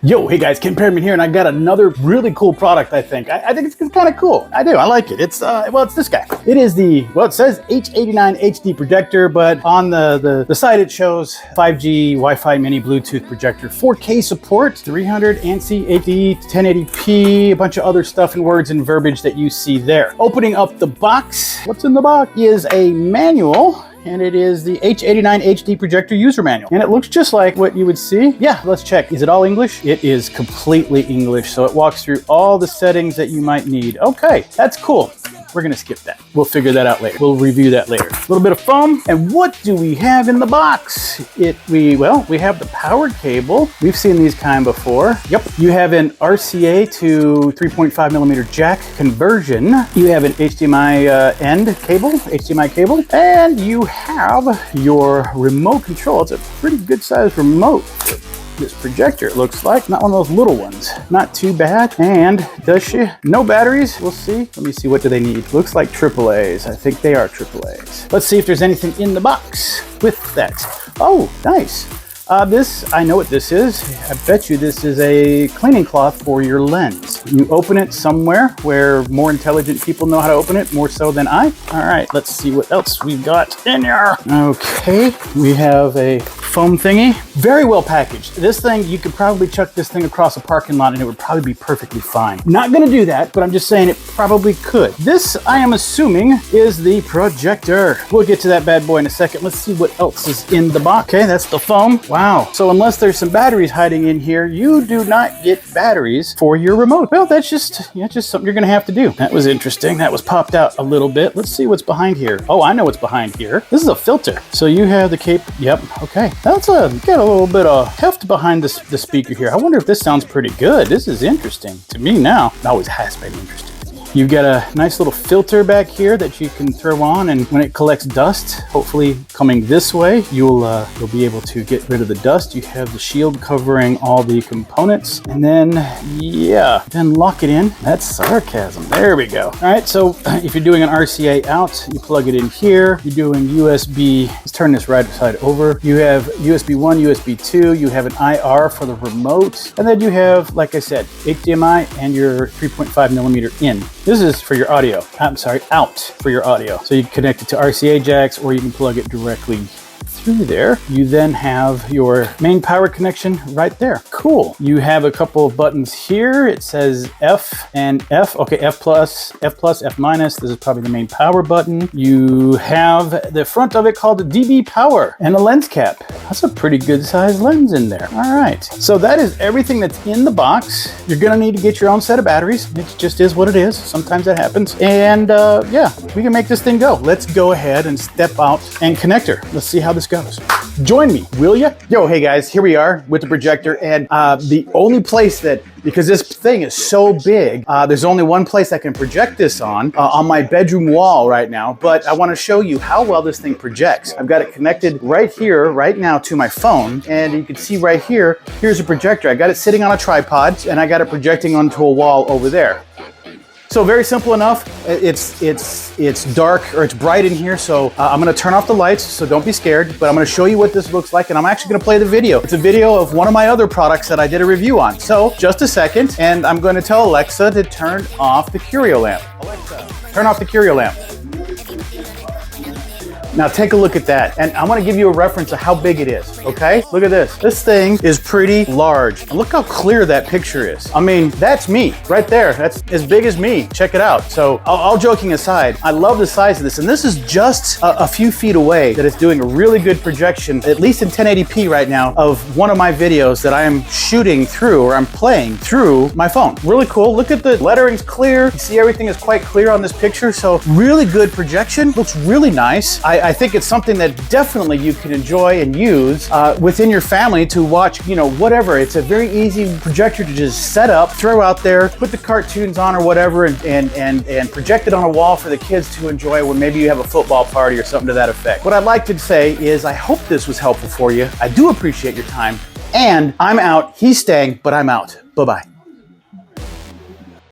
Yo, hey guys, Ken Perryman here, and I got another really cool product, I think. I think it's kind of cool. I do, I like it. It's this guy. It is the, well, it says H89 HD projector, but on the site it shows 5G, Wi-Fi mini Bluetooth projector, 4K support, 300 ANSI HD, 1080p, a bunch of other stuff and words and verbiage that you see there. Opening up the box, what's in the box is a manual. And it is the H89 HD projector user manual. And it looks just like what you would see. Yeah, let's check. Is it all English? It is completely English. So it walks through all the settings that you might need. Okay, that's cool. We're gonna skip that. We'll figure that out later. We'll review that later. A little bit of foam. And what do we have in the box? We have the power cable. We've seen these kind before. Yep. You have an RCA to 3.5 millimeter jack conversion. You have an HDMI HDMI cable, and you have your remote control. It's a pretty good sized remote. This projector, it looks like. Not one of those little ones. Not too bad. And does she? No batteries. We'll see. Let me see. What do they need? Looks like AAAs. I think they are AAAs. Let's see if there's anything in the box with that. Oh, nice. I know what this is. I bet you this is a cleaning cloth for your lens. You open it somewhere where more intelligent people know how to open it, more so than I. All right, let's see what else we've got in here. Okay, we have a foam thingy. Very well packaged. This thing, you could probably chuck this thing across a parking lot and it would probably be perfectly fine. Not gonna do that, but I'm just saying it probably could. This, I am assuming, is the projector. We'll get to that bad boy in a second. Let's see what else is in the box. Okay, that's the foam. Wow. So unless there's some batteries hiding in here, you do not get batteries for your remote. Well, that's just something you're gonna have to do. That was interesting. That was popped out a little bit. Let's see what's behind here. Oh, I know what's behind here. This is a filter. So you have the cape. Yep. Okay. That's got a little bit of heft behind the speaker here. I wonder if this sounds pretty good. This is interesting to me now. It always has been interesting. You've got a nice little filter back here that you can throw on, and when it collects dust, hopefully coming this way, you'll be able to get rid of the dust. You have the shield covering all the components, and then then lock it in. That's sarcasm. There we go. All right, so if you're doing an RCA out, you plug it in here. You're doing USB. Let's turn this right side over. You have USB 1, USB 2. You have an IR for the remote, and then you have, like I said, HDMI and your 3.5 millimeter in. This is for your audio. I'm sorry, out for your audio. So you can connect it to RCA jacks, or you can plug it directly through there. You then have your main power connection right there. Cool. You have a couple of buttons here. It says F and F. Okay, F plus, F minus. This is probably the main power button. You have the front of it called DB power and a lens cap. That's a pretty good sized lens in there. All right. So that is everything that's in the box. You're gonna need to get your own set of batteries. It just is what it is. Sometimes that happens. And yeah, we can make this thing go. Let's go ahead and step out and connect her. Let's see how this goes. Join me, will ya? Yo, hey guys, here we are with the projector, and the only place that, because this thing is so big, there's only one place I can project this on my bedroom wall right now, but I want to show you how well this thing projects. I've got it connected right here, right now to my phone, and you can see right here, here's a projector. I got it sitting on a tripod, and I got it projecting onto a wall over there. So very simple enough. It's dark, or it's bright in here, so I'm gonna turn off the lights, so don't be scared, but I'm gonna show you what this looks like, and I'm actually gonna play the video. It's a video of one of my other products that I did a review on. So just a second, and I'm gonna tell Alexa to turn off the curio lamp. Alexa, turn off the curio lamp. Now take a look at that, and I want to give you a reference of how big it is, okay? Look at this. This thing is pretty large. And look how clear that picture is. I mean, that's me right there. That's as big as me. Check it out. So all joking aside, I love the size of this, and this is just a few feet away that it's doing a really good projection, at least in 1080p right now, of one of my videos that I am shooting through, or I'm playing through my phone. Really cool. Look at the lettering's clear. You see everything is quite clear on this picture, so really good projection. Looks really nice. I think it's something that definitely you can enjoy and use within your family to watch, you know, whatever. It's a very easy projector to just set up, throw out there, put the cartoons on or whatever, and project it on a wall for the kids to enjoy when maybe you have a football party or something to that effect. What I'd like to say is I hope this was helpful for you. I do appreciate your time, and I'm out. He's staying, but I'm out. Bye-bye.